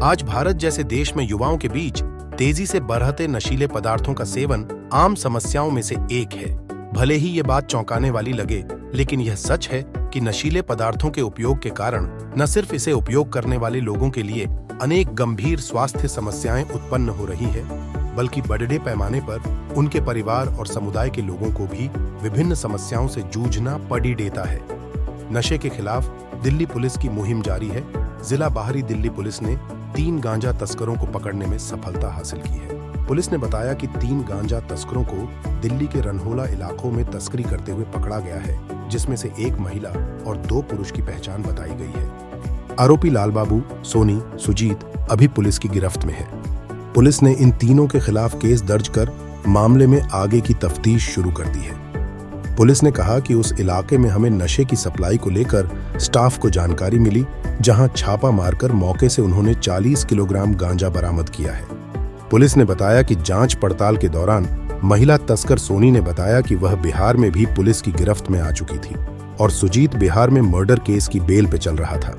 आज भारत जैसे देश में युवाओं के बीच तेजी से बढ़ते नशीले पदार्थों का सेवन आम समस्याओं में से एक है। भले ही ये बात चौंकाने वाली लगे, लेकिन यह सच है कि नशीले पदार्थों के उपयोग के कारण न सिर्फ इसे उपयोग करने वाले लोगों के लिए अनेक गंभीर स्वास्थ्य समस्याएं उत्पन्न हो रही है, बल्कि बड़े पैमाने पर उनके परिवार और समुदाय के लोगों को भी विभिन्न समस्याओं से जूझना पड़ी देता है। नशे के खिलाफ दिल्ली पुलिस की मुहिम जारी है। जिला बाहरी दिल्ली पुलिस ने 3 गांजा तस्करों को पकड़ने में सफलता हासिल की है। पुलिस ने बताया कि 3 गांजा तस्करों को दिल्ली के रनहोला इलाकों में तस्करी करते हुए पकड़ा गया है, जिसमें से 1 महिला और 2 पुरुष की पहचान बताई गई है। आरोपी लाल बाबू, सोनी, सुजीत अभी पुलिस की गिरफ्त में है। पुलिस ने इन तीनों के खिलाफ केस दर्ज कर मामले में आगे की तफ्तीश शुरू कर दी है। पुलिस ने कहा कि उस इलाके में हमें नशे की सप्लाई को लेकर स्टाफ को जानकारी मिली, जहां छापा मारकर मौके से उन्होंने 40 किलोग्राम गांजा बरामद किया है। पुलिस ने बताया कि जांच पड़ताल के दौरान महिला तस्कर सोनी ने बताया कि वह बिहार में भी पुलिस की गिरफ्त में आ चुकी थी और सुजीत बिहार में मर्डर केस की बेल पे चल रहा था।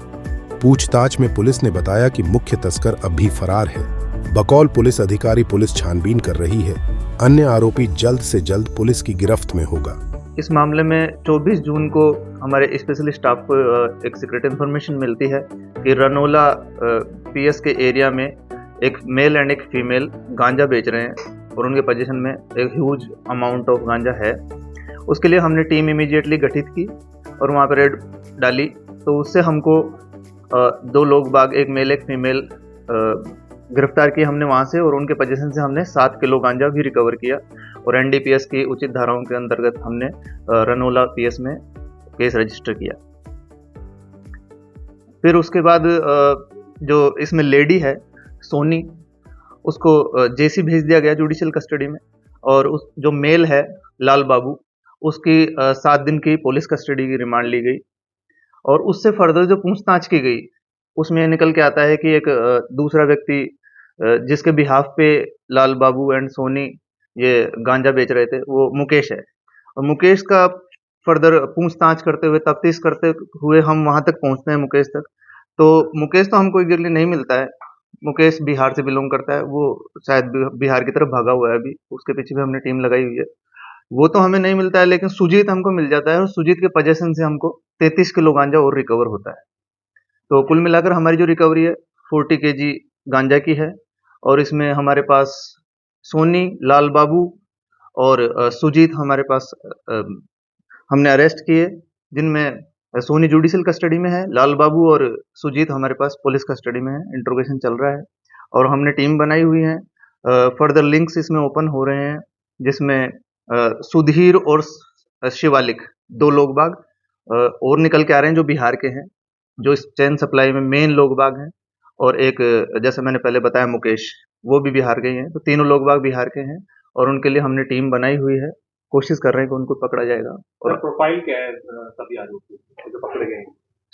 पूछताछ में पुलिस ने बताया कि मुख्य तस्कर अब भी फरार है। बकौल पुलिस अधिकारी पुलिस छानबीन कर रही है। अन्य आरोपी जल्द से जल्द पुलिस की गिरफ्त में होगा। इस मामले में 24 जून को हमारे स्पेशली स्टाफ को एक सीक्रेट इन्फॉर्मेशन मिलती है कि रनोला पीएस के एरिया में एक मेल एंड एक फीमेल गांजा बेच रहे हैं और उनके पोजीशन में एक ह्यूज अमाउंट ऑफ गांजा है। उसके लिए हमने टीम इमीडिएटली गठित की और वहाँ पर रेड डाली, तो उससे हमको 2 लोग बाग, एक मेल एक फीमेल गिरफ्तार किए हमने वहाँ से, और उनके पोजीशन से हमने 7 किलो गांजा भी रिकवर किया और एनडीपीएस की उचित धाराओं के अंतर्गत हमने रनोला पीएस में केस रजिस्टर किया। फिर उसके बाद जो इसमें लेडी है सोनी, उसको जेसी भेज दिया गया जुडिशियल कस्टडी में, और उस जो मेल है लाल बाबू, उसकी 7 दिन की पुलिस कस्टडी की रिमांड ली गई। और उससे फर्दर जो पूछताछ की गई उसमें ये निकल के आता है कि एक दूसरा व्यक्ति जिसके बिहाफ पे लाल बाबू एंड सोनी ये गांजा बेच रहे थे, वो मुकेश है। और मुकेश का फर्दर पूछताछ करते हुए, तफ्तीश करते हुए हम वहां तक पहुंचते हैं मुकेश तक। तो मुकेश तो हमको एग्जैक्टली नहीं मिलता है। मुकेश बिहार से बिलोंग करता है, वो शायद बिहार की तरफ भागा हुआ है अभी, उसके पीछे भी हमने टीम लगाई हुई है, वो तो हमें नहीं मिलता है। लेकिन सुजीत हमको मिल जाता है और सुजीत के पोजीशन से हमको 33 किलो गांजा और रिकवर होता है। तो कुल मिलाकर हमारी जो रिकवरी है 40 केजी गांजा की है, और इसमें हमारे पास सोनी, लाल बाबू और सुजीत हमारे पास हमने अरेस्ट किए, जिनमें सोनी जुडिशियल कस्टडी में है, लाल बाबू और सुजीत हमारे पास पुलिस कस्टडी में है, इंट्रोगेशन चल रहा है और हमने टीम बनाई हुई है। फर्दर लिंक्स इसमें ओपन हो रहे हैं, जिसमें सुधीर और शिवालिक 2 लोग बाग और निकल के आ रहे हैं जो बिहार के हैं, जो इस चेन सप्लाई में मेन लोग बाग हैं, और एक जैसे मैंने पहले बताया मुकेश, वो भी बिहार के ही हैं। तो तीनों लोग बाग बिहार के हैं और उनके लिए हमने टीम बनाई हुई है, कोशिश कर रहे हैं कि उनको पकड़ा जाएगा। और प्रोफाइल क्या है सभी आरोपी जो पकड़े गए?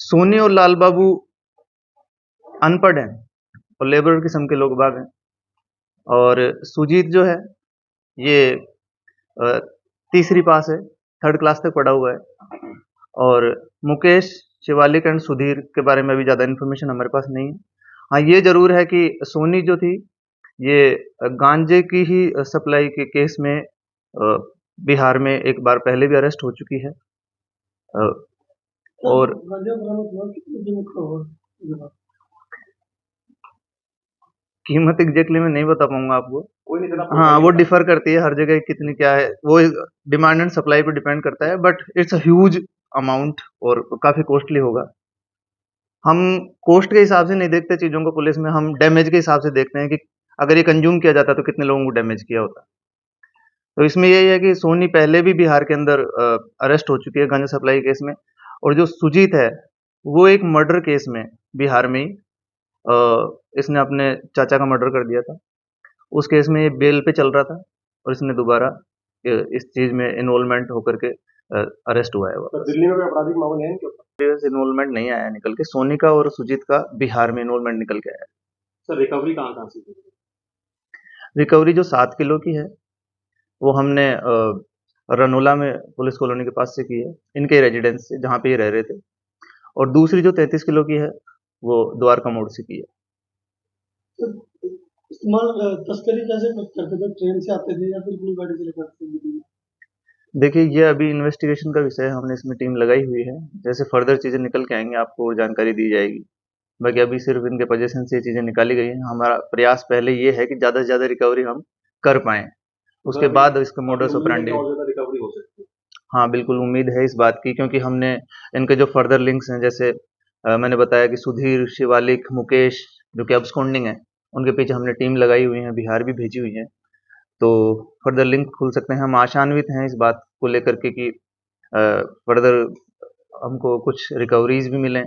सोनी और लाल बाबू अनपढ़ हैं और लेबर किस्म के लोग बाग हैं, और सुजीत जो है ये तीसरी पास है, 3rd क्लास तक पढ़ा हुआ है। और मुकेश, शिवालिक एंड सुधीर के बारे में अभी ज़्यादा इन्फॉर्मेशन हमारे पास नहीं है। हाँ, ये जरूर है कि सोनी जो थी ये गांजे की ही सप्लाई के केस में बिहार में एक बार पहले भी अरेस्ट हो चुकी है। और कीमत एग्जैक्टली मैं नहीं बता पाऊंगा आपको। हाँ, वो डिफर करती है हर जगह, कितनी क्या है वो डिमांड एंड सप्लाई पे डिपेंड करता है, but it's a huge amount और काफी कॉस्टली होगा। हम कॉस्ट के हिसाब से नहीं देखते चीजों को पुलिस में, हम डैमेज के हिसाब से देखते हैं कि अगर ये कंज्यूम किया जाता तो कितने लोगों को डैमेज किया होता। तो इसमें यही है कि सोनी पहले भी बिहार के अंदर अरेस्ट हो चुकी है गांजा सप्लाई केस में, और जो सुजीत है वो एक मर्डर केस में बिहार में ही इसने अपने चाचा का मर्डर कर दिया था। उस केस में ये बेल पे चल रहा था और इसने दोबारा इस चीज में इन्वॉल्वमेंट होकर के अरेस्ट हुआ है। तो दिल्ली में कोई आपराधिक मामले हैं क्या? इन्वॉल्वमेंट नहीं आया निकल के, सोनी का और सुजीत का बिहार में इन्वॉल्वमेंट निकल के आया। सर रिकवरी कहाँ से की? रिकवरी जो 7 किलो की है वो हमने रनोला में पुलिस कॉलोनी के पास से की है, इनके रेजिडेंस से जहाँ पे ये रह रहे थे, और दूसरी जो 33 किलो की है वो द्वारका मोड़ से की है। इस्तेमाल तस्करी कैसे करते थे? ट्रेन से आते थे या फिर अपनी गाड़ी से लेकर आते थे? देखिए, ये अभी इन्वेस्टिगेशन का विषय है, हमने इसमें टीम लगाई हुई है। जैसे फर्दर चीज़ें निकल के आएँगी आपको और जानकारी दी जाएगी। बाकी अभी सिर्फ इनके पोजीशन से ये चीज़ें निकाली गई हैं। हमारा प्रयास पहले ये है कि ज़्यादा से ज़्यादा रिकवरी हम कर पाएँ। उसके बाद इसका मोडस ऑपरेंडी और ज़्यादा रिकवरी हो सकती है। हाँ, बिल्कुल उम्मीद है इस बात की, क्योंकि हमने इनके जो फर्दर लिंक्स हैं, जैसे मैंने बताया कि सुधीर, शिवालिक, मुकेश जो कि अब्सकॉन्डिंग हैं, उनके पीछे हमने टीम लगाई हुई है, बिहार भी भेजी हुई है। तो फर्दर लिंक खुल सकते हैं। हम आशान्वित हैं इस बात को लेकर के कि फर्दर हमको कुछ रिकवरीज भी मिलें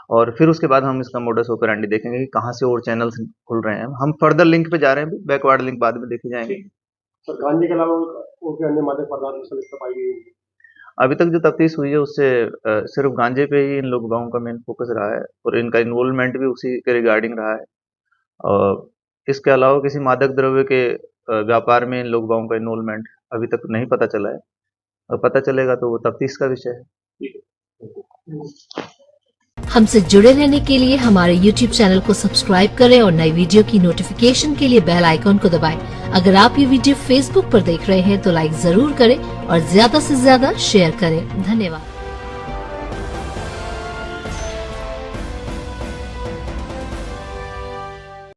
और फिर उसके बाद हम इसका मोडस ऑपरेंडी देखेंगे कि कहाँ से और चैनल्स खुल रहे हैं। हम फर्दर लिंक पे जा रहे हैं, बैकवर्ड लिंक बाद में देखे जाएंगे। सर, गांजे के अलावा और क्या अन्य मादक पदार्थ में संलिप्तता पाई गई है? अभी तक जो तफ्तीश हुई है उससे सिर्फ गांजे पे ही इन लोगों का मेन फोकस रहा है और इनका इन्वॉल्वमेंट भी उसी के रिगार्डिंग रहा है। और इसके अलावा किसी मादक द्रव्य के व्यापार में इन लोगों का इन्वॉल्वमेंट अभी तक नहीं पता चला है और पता चलेगा तो वो तफ्तीश का विषय है। हमसे जुड़े रहने के लिए हमारे YouTube चैनल को सब्सक्राइब करें और नई वीडियो की नोटिफिकेशन के लिए बेल आइकॉन को दबाएं। अगर आप ये वीडियो Facebook पर देख रहे हैं तो लाइक जरूर करें और ज्यादा से ज्यादा शेयर करें। धन्यवाद।